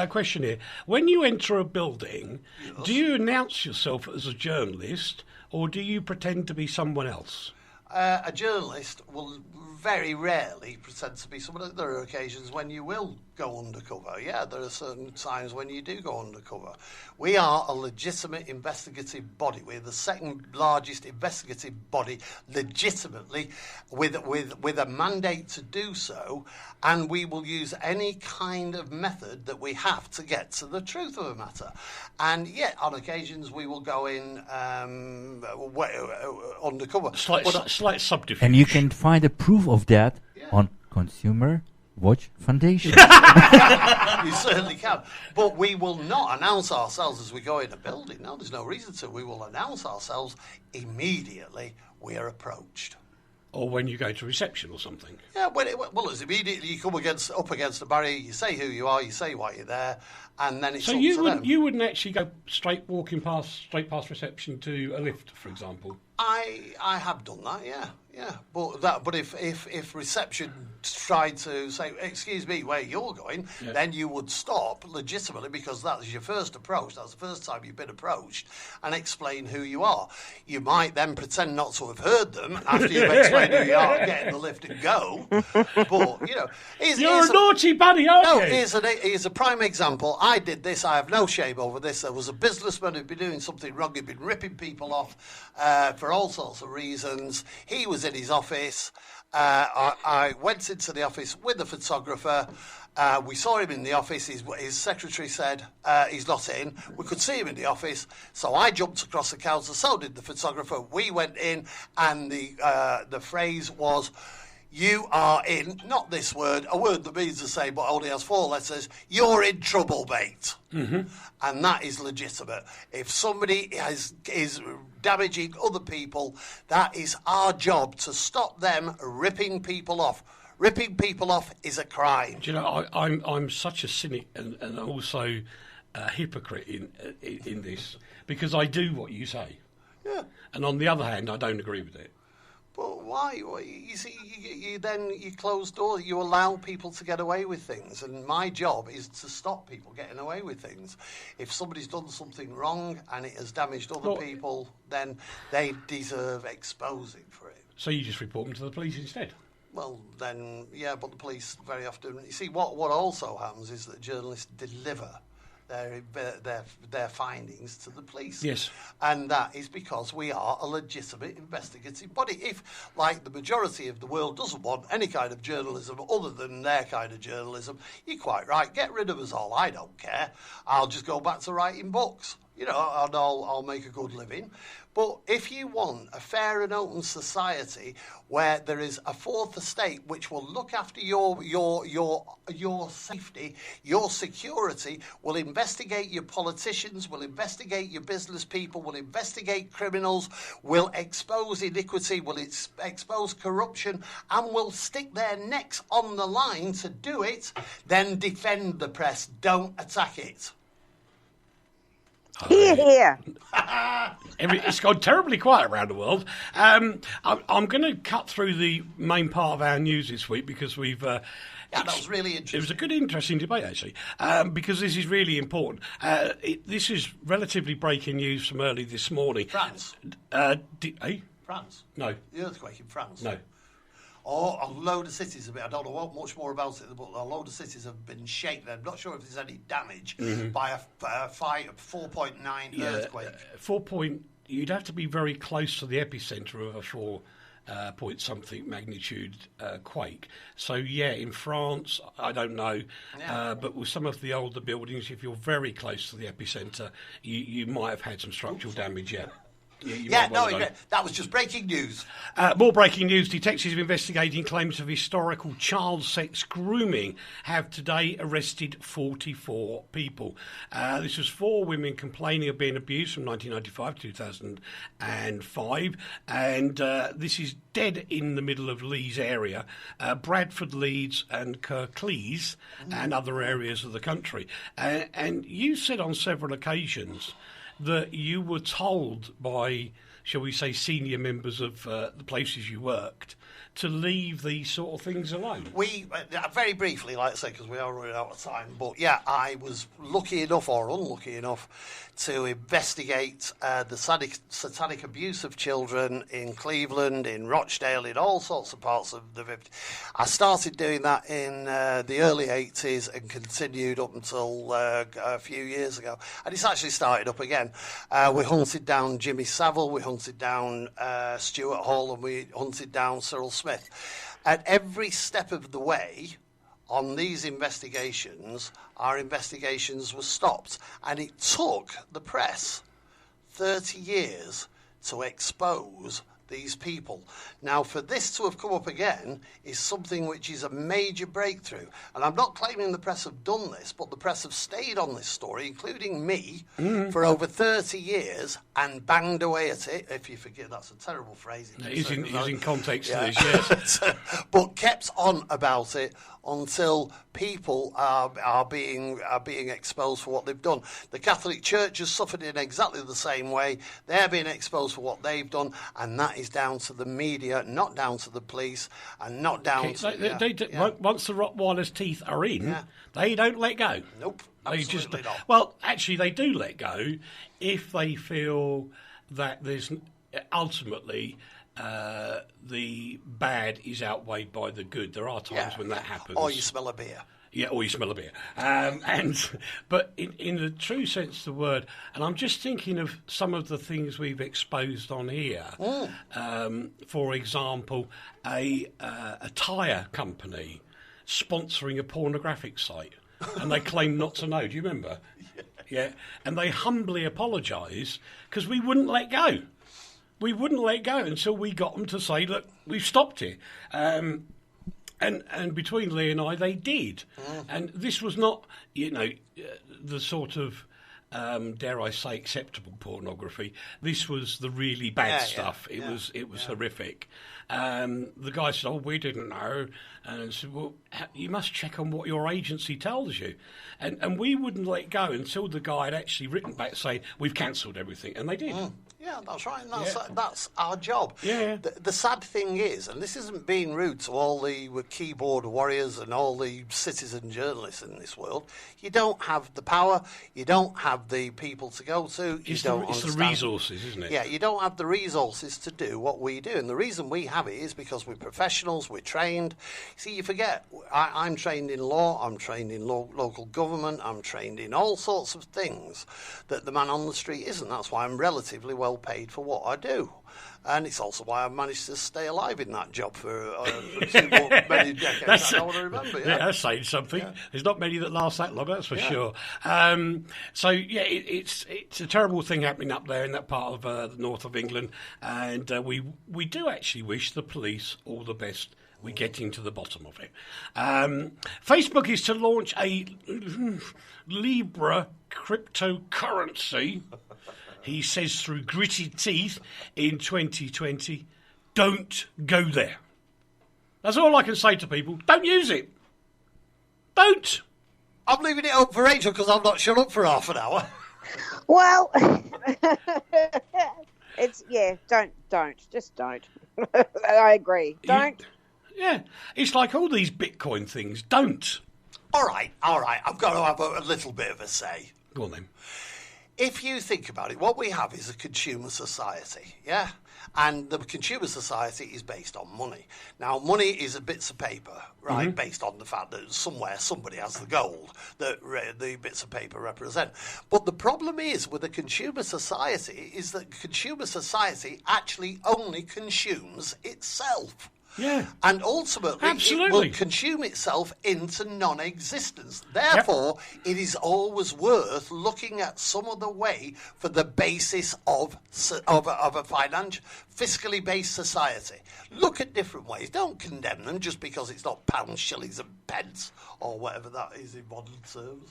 question here. When you enter a building, do you announce yourself as a journalist or do you pretend to be someone else? A journalist will very rarely pretend to be someone. There are occasions when you will go undercover. Yeah, there are certain times when you do go undercover. We are a legitimate investigative body. We're the second largest investigative body, legitimately, with a mandate to do so, and we will use any kind of method that we have to get to the truth of a matter. And yet, on occasions, we will go in undercover. Slight subterfuge. And you can find a proof of that on Consumer Watch Foundation. You certainly can. But we will not announce ourselves as we go in a building. No, there's no reason to. We will announce ourselves immediately we are approached. Or when you go to reception or something. Yeah, well, it's immediately you come up against the barrier, you say who you are, you say why you're there, and then it's so up you to them. You wouldn't actually go straight past reception to a lift, for example? I have done that, yeah. But if reception tried to say, excuse me, where you're going, then you would stop legitimately because that was your first approach. That's the first time you've been approached, and explain who you are. You might then pretend not to have heard them after you've explained who you are, get in the lift and go. But you're a naughty bunny, aren't you? Here's a prime example. I did this. I have no shame over this. There was a businessman who'd been doing something wrong. He'd been ripping people off for all sorts of reasons. He was in his office. I went into the office with the photographer. We saw him in the office. His secretary said he's not in. We could see him in the office. So I jumped across the counter. So did the photographer. We went in, and the phrase was, "You are in," not this word, a word that means the same but only has 4 letters, "You're in trouble, mate." Mm-hmm. And that is legitimate. If somebody is damaging other people, that is our job to stop them ripping people off. Ripping people off is a crime. Do you know, I'm such a cynic and also a hypocrite in this, because I do what you say. Yeah. And on the other hand, I don't agree with it. But why? You see, you close doors. You allow people to get away with things, and my job is to stop people getting away with things. If somebody's done something wrong and it has damaged other people, then they deserve exposing for it. So you just report them to the police instead? Well, then, yeah, but the police very often... You see, what also happens is that journalists deliver their findings to the police. Yes. And that is because we are a legitimate investigative body. If, like the majority of the world doesn't want any kind of journalism other than their kind of journalism, you're quite right. Get rid of us all. I don't care. I'll just go back to writing books. And I'll make a good living. But if you want a fair and open society where there is a fourth estate which will look after your safety, your security, will investigate your politicians, will investigate your business people, will investigate criminals, will expose iniquity, will expose corruption, and will stick their necks on the line to do it, then defend the press. Don't attack it. Here. It's gone terribly quiet around the world. I'm going to cut through the main part of our news this week because we've... that was really interesting. It was a good, interesting debate, actually, because this is really important. This is relatively breaking news from early this morning. France. France? No. The earthquake in France? No. Or a load of cities I don't know much more about it, but a load of cities have been shaken. I'm not sure if there's any damage by a 4.9 earthquake. You'd have to be very close to the epicentre of a 4 something magnitude quake. So, in France, I don't know. Yeah. But with some of the older buildings, if you're very close to the epicentre, you might have had some structural damage, that was just breaking news. More breaking news. Detectives investigating claims of historical child sex grooming have today arrested 44 people. This was 4 women complaining of being abused from 1995 to 2005. And this is dead in the middle of Leeds area, Bradford, Leeds and Kirklees and other areas of the country. And you said on several occasions that you were told by, shall we say, senior members of the places you worked to leave these sort of things alone. We, very briefly, like I say, because we are running out of time, but I was lucky enough or unlucky enough to investigate the satanic abuse of children in Cleveland, in Rochdale, in all sorts of parts of the 50s. I started doing that in the early 80s and continued up until a few years ago. And it's actually started up again. We hunted down Jimmy Savile, we hunted down Stuart Hall, and we hunted down Cyril Smith. At every step of the way on these investigations, our investigations were stopped. And it took the press 30 years to expose these people. Now, for this to have come up again is something which is a major breakthrough. And I'm not claiming the press have done this, but the press have stayed on this story, including me, for over 30 years and banged away at it. If you forget, that's a terrible phrase. It is in context to this, yes. But kept on about it until people are being exposed for what they've done. The Catholic Church has suffered in exactly the same way. They're being exposed for what they've done, and that is down to the media, not down to the police, and not down to... Once the Rottweiler's teeth are in, they don't let go. Nope, They absolutely not. Well, actually, they do let go if they feel that there's ultimately... the bad is outweighed by the good. There are times when that happens. Or you smell a beer. Yeah, or you smell a beer. But in the true sense of the word, and I'm just thinking of some of the things we've exposed on here. For example, a tyre company sponsoring a pornographic site, and they claim not to know. Do you remember? Yeah. And they humbly apologise because we wouldn't let go. We wouldn't let go until we got them to say, look, we've stopped it. And between Lee and I, they did. And this was not, the sort of, dare I say, acceptable pornography. This was the really bad stuff. It was horrific. The guy said, we didn't know. And I said, well, you must check on what your agency tells you. And we wouldn't let go until the guy had actually written back saying, we've cancelled everything. And they did. Yeah, that's right. And that's our job. Yeah. The sad thing is, and this isn't being rude to all the keyboard warriors and all the citizen journalists in this world, you don't have the power, you don't have the people to go to, it's the resources, isn't it? Yeah, you don't have the resources to do what we do. And the reason we have it is because we're professionals, we're trained. See, you forget, I'm trained in law, I'm trained in local government, I'm trained in all sorts of things that the man on the street isn't. That's why I'm relatively well paid for what I do. And it's also why I've managed to stay alive in that job for many decades. I want to remember. Yeah, that's saying something. Yeah. There's not many that last that long, that's for sure. It's a terrible thing happening up there in that part of the north of England, and we do actually wish the police all the best. We're getting to the bottom of it. Facebook is to launch a Libra cryptocurrency. He says through gritted teeth in 2020, don't go there. That's all I can say to people. Don't use it. Don't. I'm leaving it up for Rachel because I'm not shut up for half an hour. Well, don't. Just don't. I agree. Don't. Yeah. It's like all these Bitcoin things. Don't. All right. I've got to have a little bit of a say. Go on then. If you think about it, what we have is a consumer society, yeah? And the consumer society is based on money. Now, money is bits of paper, right, based on the fact that somewhere somebody has the gold that the bits of paper represent. But the problem is with a consumer society is that consumer society actually only consumes itself. Yeah. And ultimately, it will consume itself into non-existence. Therefore, it is always worth looking at some other way for the basis of a fiscally based society. Look at different ways. Don't condemn them just because it's not pounds, shillings and pence or whatever that is in modern terms.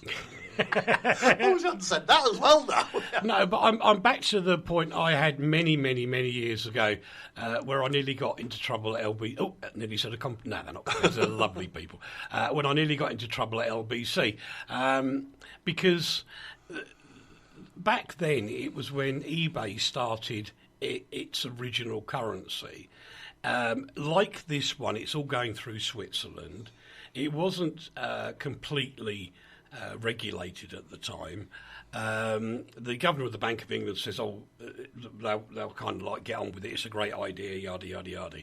Who's hadn't said that as well now? No, but I'm back to the point I had many years ago where I nearly got into trouble at LBC. Oh, nearly said no, they're not. They're lovely people. When I nearly got into trouble at LBC because back then it was when eBay started its original currency. Like this one, it's all going through Switzerland. It wasn't completely regulated at the time. The governor of the Bank of England says, they'll kind of like get on with it. It's a great idea, yada, yada, yada.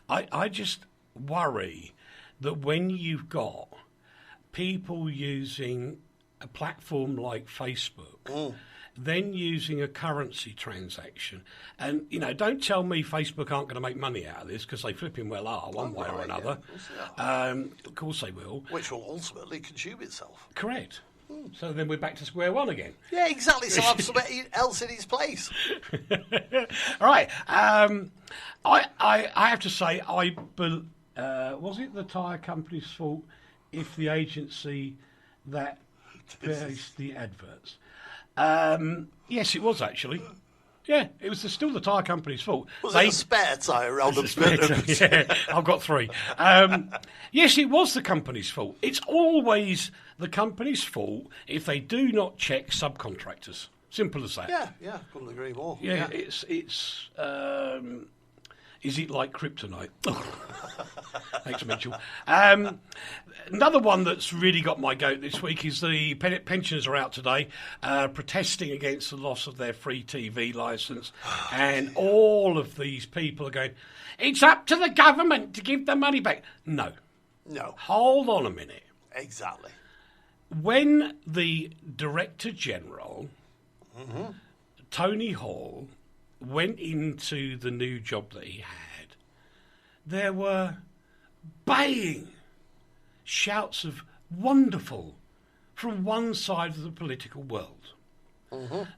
I just worry that when you've got people using a platform like Facebook, then using a currency transaction, and don't tell me Facebook aren't going to make money out of this because they flipping well are one way or another. Of course they will. Which will ultimately consume itself. Correct. So then we're back to square one again. Yeah, exactly. So have somebody else in his place. All right. I have to say, was it the tyre company's fault if the agency that placed the adverts? Yes, it was actually. Yeah, it was still the tyre company's fault. Was it a spare tyre around the Yeah, I've got 3. Yes, it was the company's fault. It's always the company's fault if they do not check subcontractors. Simple as that. Yeah, couldn't agree more. Yeah. It's is it like kryptonite? Thanks, Mitchell. Another one that's really got my goat this week is the pensioners are out today protesting against the loss of their free TV licence. And all of these people are going, it's up to the government to give the money back. No. Hold on a minute. Exactly. When the Director General, Tony Hall, went into the new job that he had, there were baying shouts of wonderful from one side of the political world.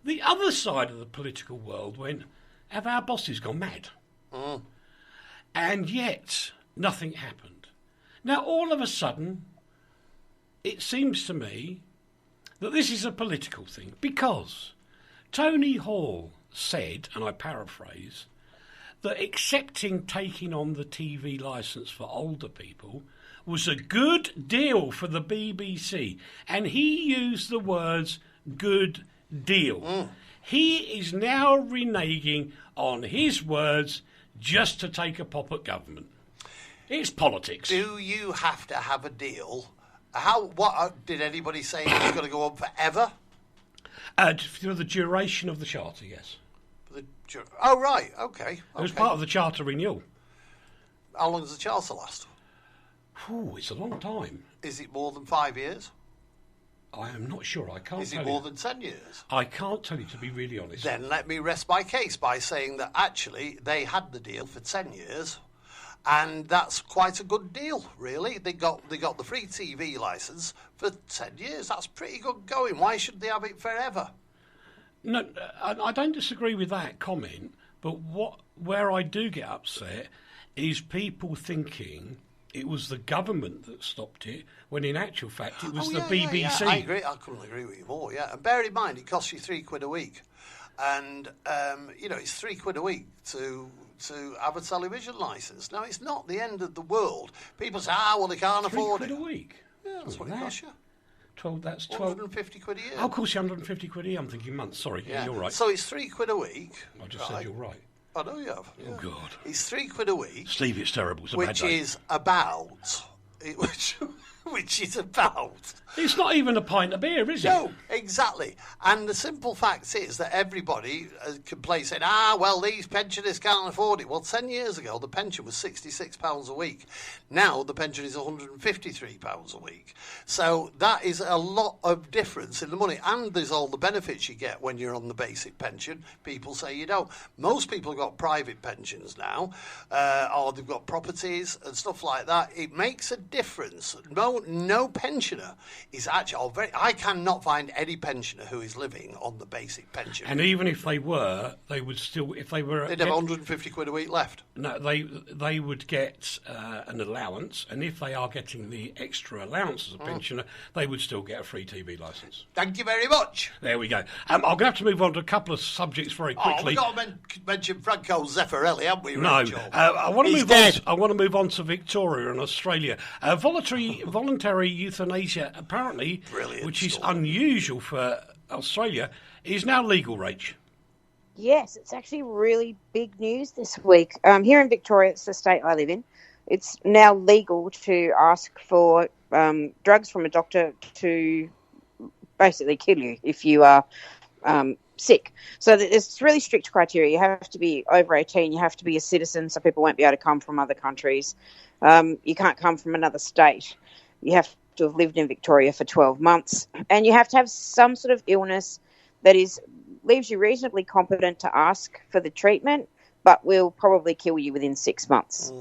The other side of the political world went, have our bosses gone mad? And yet nothing happened. Now all of a sudden it seems to me that this is a political thing, because Tony Hall said, and I paraphrase, that accepting taking on the TV licence for older people was a good deal for the BBC. And he used the words good deal. He is now reneging on his words just to take a pop at government. It's politics. Do you have to have a deal? What did anybody say it was going to go on forever? For the duration of the charter, yes. Oh, right, okay. It was part of the charter renewal. How long does the charter last? It's a long time. Is it more than 5 years? I am not sure. I can't tell you. Is it more than 10 years? I can't tell you, to be really honest. Then let me rest my case by saying that actually they had the deal for 10 years, and that's quite a good deal, really. They got the free TV licence for 10 years. That's pretty good going. Why should they have it forever? No, I don't disagree with that comment, but where I do get upset is people thinking it was the government that stopped it, when in actual fact it was the BBC. Yeah. I agree. I couldn't agree with you more, yeah. And bear in mind, it costs you £3 a week. And, it's £3 a week to have a television licence. Now, it's not the end of the world. People say, well, they can't afford it. £3 a week? Yeah, that's what it costs you. 12, that's 12. 150 quid a year. Oh, of course, 150 quid a year. I'm thinking months. Sorry, yeah, you're right. So it's £3 a week. I just said you're right. I know you have. Yeah. Oh, God. It's £3 a week. Steve, it's terrible. It's a bad day. Which is about... It's not even a pint of beer, is it? No, exactly. And the simple fact is that everybody can play saying, well, these pensioners can't afford it. Well, 10 years ago, the pension was £66 a week. Now, the pension is £153 a week. So that is a lot of difference in the money. And there's all the benefits you get when you're on the basic pension. People say you don't. Most people have got private pensions now, or they've got properties and stuff like that. It makes a difference. No pensioner is actually... I cannot find any pensioner who is living on the basic pension. And even if they were, they would still... if they were, they'd have 150 quid a week left. No, they would get an allowance, and if they are getting the extra allowance as a pensioner, they would still get a free TV licence. Thank you very much. There we go. I'm going to have to move on to a couple of subjects very quickly. We've got to mention Franco Zeffirelli, haven't we? No. I want to move on to Victoria and Australia. Voluntary euthanasia, apparently, which is unusual for Australia, is now legal, Rach. Yes, it's actually really big news this week. Here in Victoria, it's the state I live in, it's now legal to ask for drugs from a doctor to basically kill you if you are sick. So there's really strict criteria. You have to be over 18, you have to be a citizen, so people won't be able to come from other countries. You can't come from another state. You have to have lived in Victoria for 12 months. And you have to have some sort of illness that leaves you reasonably competent to ask for the treatment, but we'll probably kill you within 6 months.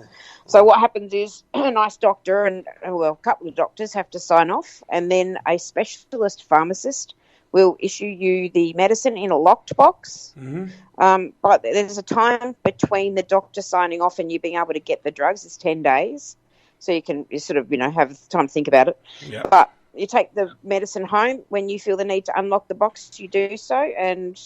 So what happens is a nice doctor and, well, a couple of doctors have to sign off, and then a specialist pharmacist will issue you the medicine in a locked box. But there's a time between the doctor signing off and you being able to get the drugs. It's 10 days. So you sort of, have time to think about it. Yep. But you take the medicine home. When you feel the need to unlock the box, you do so, and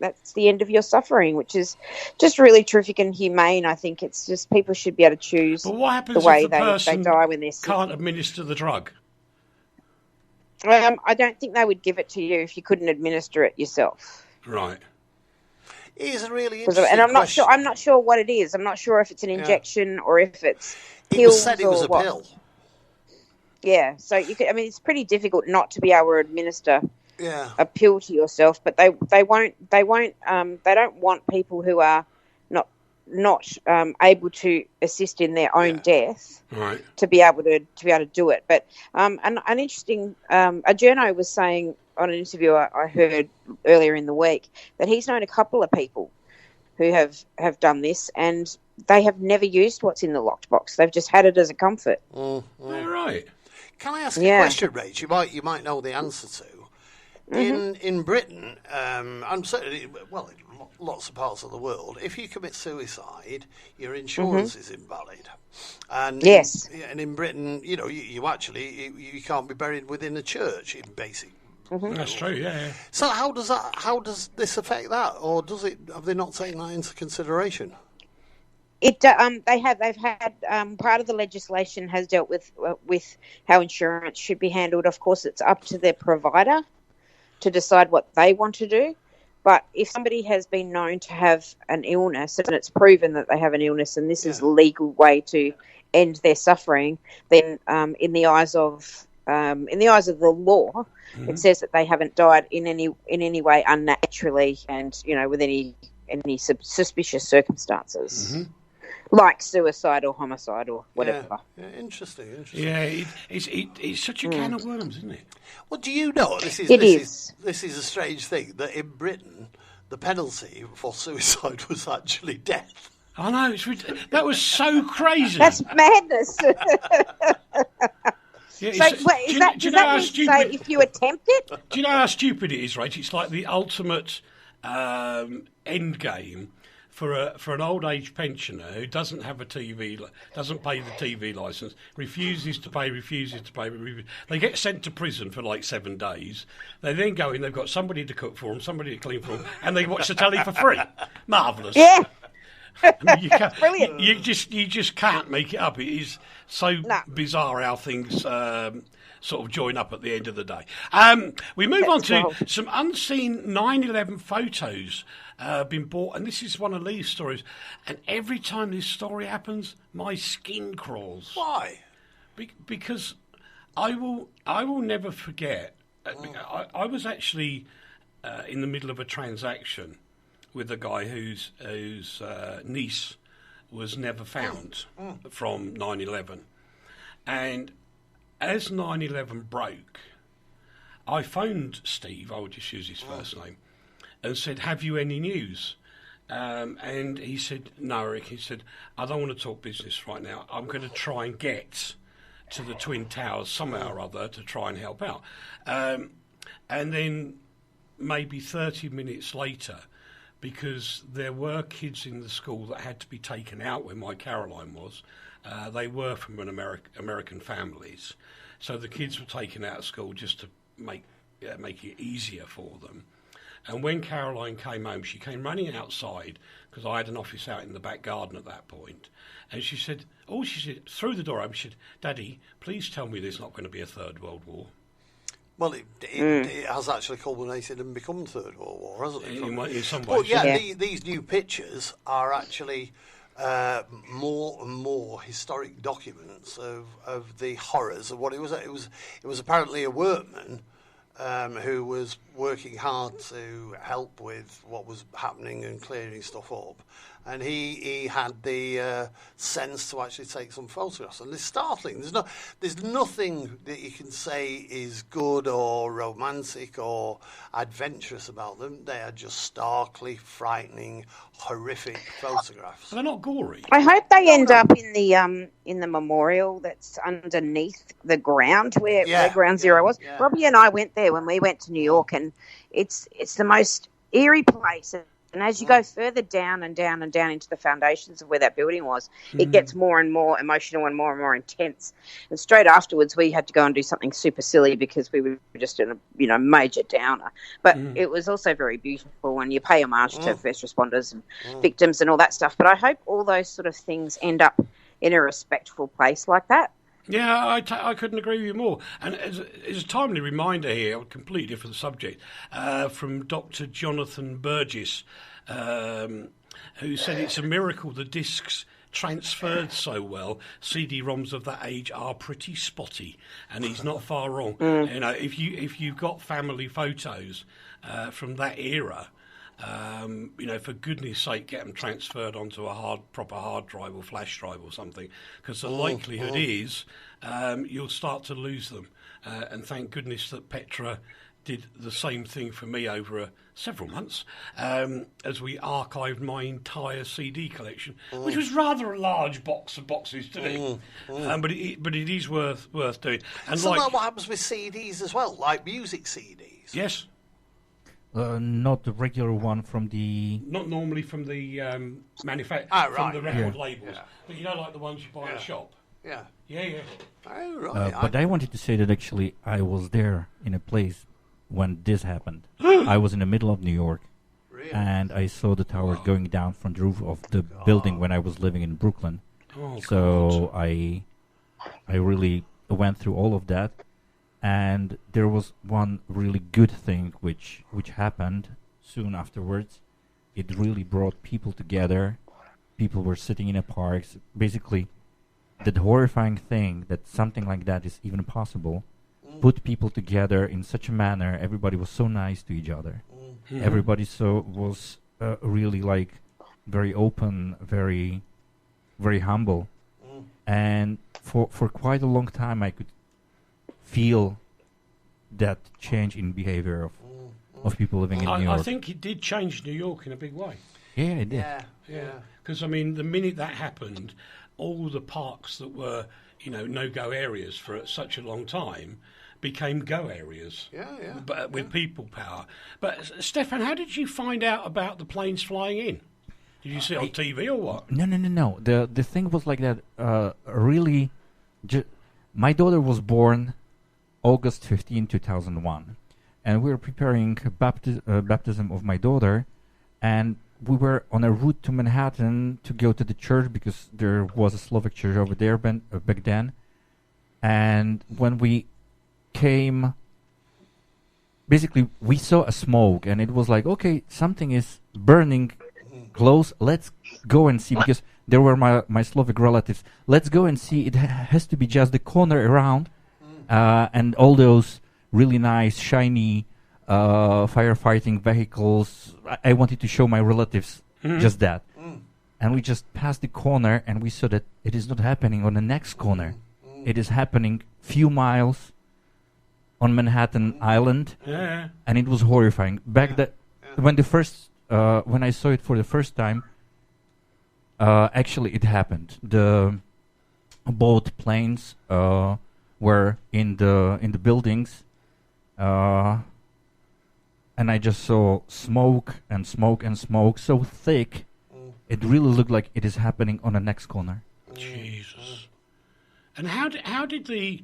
that's the end of your suffering, which is just really terrific and humane. I think it's just people should be able to choose But what happens the way if the person they die when they're sick. can't administer the drug? I don't think they would give it to you if you couldn't administer it yourself. Right. It is a really interesting And I'm not question. sure. I'm not sure what it is. I'm not sure if it's an injection or if it's It pills was said it was or a what. pill. Yeah, so you could. I mean, it's pretty difficult not to be able to administer Yeah. a pill to yourself, but they won't. They don't want people who are not able to assist in their own death Right. to be able to do it. But an interesting a journo was saying on an interview I heard earlier in the week that he's known a couple of people who have done this, and they have never used what's in the locked box. They've just had it as a comfort. All right. Can I ask a question, Rach? You might know the answer to. In Britain, and certainly, well, in lots of parts of the world, if you commit suicide, your insurance is invalid. And Yes. and in Britain, you actually you can't be buried within a church in basic. That's true, yeah. So how does this affect that, or have they not taken that into consideration? They've had part of the legislation has dealt with how insurance should be handled. Of course, it's up to their provider to decide what they want to do. But if somebody has been known to have an illness and it's proven that they have an illness and this is a legal way to end their suffering, then in the eyes of the law, it says that they haven't died in any way unnaturally and with any suspicious circumstances. Like suicide or homicide or whatever. Yeah, interesting. Yeah, it's such a can of worms, isn't it? Well, do you know this is a strange thing that in Britain the penalty for suicide was actually death. I know, that was so crazy. That's madness. Yeah, So, does that mean to say if you attempt it? Do you know how stupid it is, Rach? It's like the ultimate end game for an old age pensioner who doesn't have doesn't pay the TV license, refuses to pay. They get sent to prison for like 7 days. They then go in. They've got somebody to cook for them, somebody to clean for them, and they watch the telly for free. Marvellous. Yeah. I mean, Brilliant. You just can't make it up. It is so bizarre how things sort of join up at the end of the day. We move on to some unseen 9/11 photos been bought, and this is one of Lee's stories. And every time this story happens, my skin crawls. Why? Because I will never forget. I was actually in the middle of a transaction with a guy whose niece was never found from 9/11. And as 9/11 broke, I phoned Steve, I would just use his first name, and said, have you any news? And he said, no, Rick. He said, I don't want to talk business right now. I'm going to try and get to the Twin Towers somehow or other to try and help out. And then maybe 30 minutes later, because there were kids in the school that had to be taken out where my Caroline was. They were from American families. So the kids were taken out of school just to make it easier for them. And when Caroline came home, she came running outside, because I had an office out in the back garden at that point. And she said, through the door, she said, Daddy, please tell me there's not going to be a Third World War. Well, it has actually culminated and become Third World War, hasn't it? In some ways. Well, yeah. These new pictures are actually more and more historic documents of the horrors of what it was. It was apparently a workman who was working hard to help with what was happening and clearing stuff up. And he had the sense to actually take some photographs. And it's startling. There's nothing that you can say is good or romantic or adventurous about them. They are just starkly frightening, horrific photographs. They're not gory. I hope they end up in the memorial that's underneath the ground where Ground Zero was. Yeah. Robbie and I went there when we went to New York, and it's the most eerie place. And as you go further down and down and down into the foundations of where that building was, it gets more and more emotional and more intense. And straight afterwards, we had to go and do something super silly because we were just in a major downer. But it was also very beautiful when you pay homage to first responders and victims and all that stuff. But I hope all those sort of things end up in a respectful place like that. Yeah, I couldn't agree with you more. And as a timely reminder here, a completely different subject, from Dr. Jonathan Burgess, who said it's a miracle the discs transferred so well. CD-ROMs of that age are pretty spotty, and he's not far wrong. You know, if you've got family photos from that era, you know, for goodness sake, get them transferred onto a proper hard drive or flash drive or something, because the likelihood is you'll start to lose them. And thank goodness that Petra did the same thing for me over several months, as we archived my entire CD collection, which was rather a large box of boxes to do. But it is worth doing. And So like what happens with CDs as well, like music CDs? Yes. Not the regular one from the... Not normally from the from the record labels, but you know, like the ones you buy in a shop. Yeah. Yeah. Oh, right. but I wanted to say that actually I was there in a place when this happened. I was in the middle of New York, Really? and I saw the towers going down from the roof of the building when I was living in Brooklyn. So I really went through all of that. And there was one really good thing which happened soon afterwards. It really brought people together. People were sitting in the parks. Basically, the horrifying thing that something like that is even possible put people together in such a manner. Everybody was so nice to each other. Everybody was really like very open, very, very humble. And for quite a long time, I could feel that change in behavior of people living in New York. I think it did change New York in a big way. Yeah, it did. Yeah. Because, I mean, the minute that happened, all the parks that were, you know, no-go areas for such a long time became go areas. Yeah. But with people power. But, Stefan, how did you find out about the planes flying in? Did you see it on TV or what? No. The thing was like that. Really, my daughter was born August 15, 2001, and we were preparing baptism of my daughter, and we were on a route to Manhattan to go to the church because there was a Slovak church over there back then. And when we came, basically we saw a smoke, and it was like, okay, something is burning close. Let's go and see, because there were my Slovak relatives. Let's go and see. It has to be just the corner around, and all those really nice, shiny firefighting vehicles. I wanted to show my relatives just that. And we just passed the corner, and we saw that it is not happening on the next corner. It is happening few miles on Manhattan Island, and it was horrifying. When I saw it for the first time, actually it happened. Both planes were in the buildings, and I just saw smoke and smoke and smoke so thick, it really looked like it is happening on the next corner. Jesus. And how did the...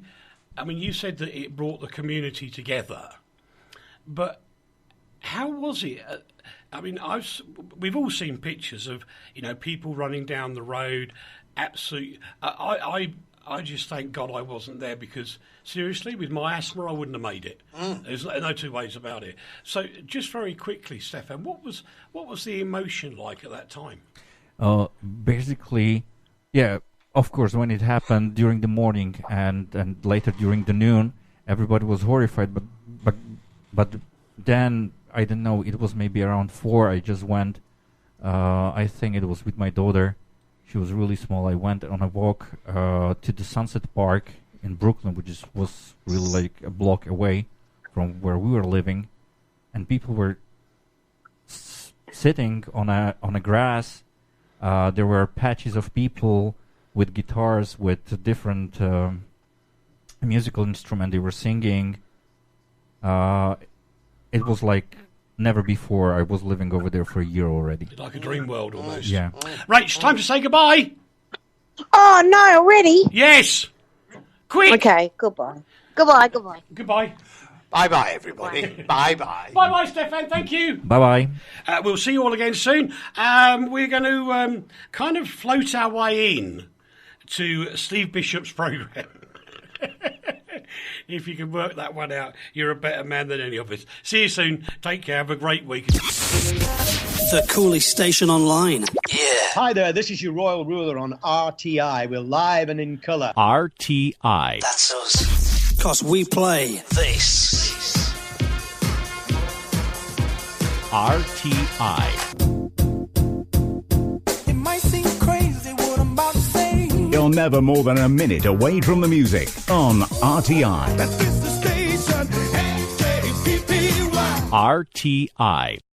I mean, you said that it brought the community together, but how was it? I mean, we've all seen pictures of, you know, people running down the road. Absolutely, I just thank God I wasn't there, because seriously, with my asthma, I wouldn't have made it. There's no two ways about it. So, just very quickly, Stefan, what was the emotion like at that time? Basically, yeah. Of course, when it happened during the morning and later during the noon, everybody was horrified. But then, I don't know, it was maybe around 4, I just went, I think it was with my daughter. She was really small. I went on a walk to the Sunset Park in Brooklyn, which was really like a block away from where we were living, and people were sitting on a grass. There were patches of people with guitars, with different musical instruments. They were singing. It was like never before. I was living over there for a year already. Like a dream world almost. Yeah. Right, it's time to say goodbye. Oh, no, already? Yes. Quick. Okay, goodbye. Goodbye. Goodbye. Bye-bye, everybody. Bye-bye. Bye-bye, Stefan. Thank you. Bye-bye. We'll see you all again soon. We're going to kind of float our way in to Steve Bishop's programme. If you can work that one out, you're a better man than any of us. See you soon. Take care. Have a great week. The coolest station online. Yeah. Hi there, this is your Royal Ruler on RTI. We're live and in colour. RTI. That's us. 'Cause we play this. RTI. It might seem crazy what I'm about to say. You're never more than a minute away from the music on RTI. That's the station. Hey, RTI.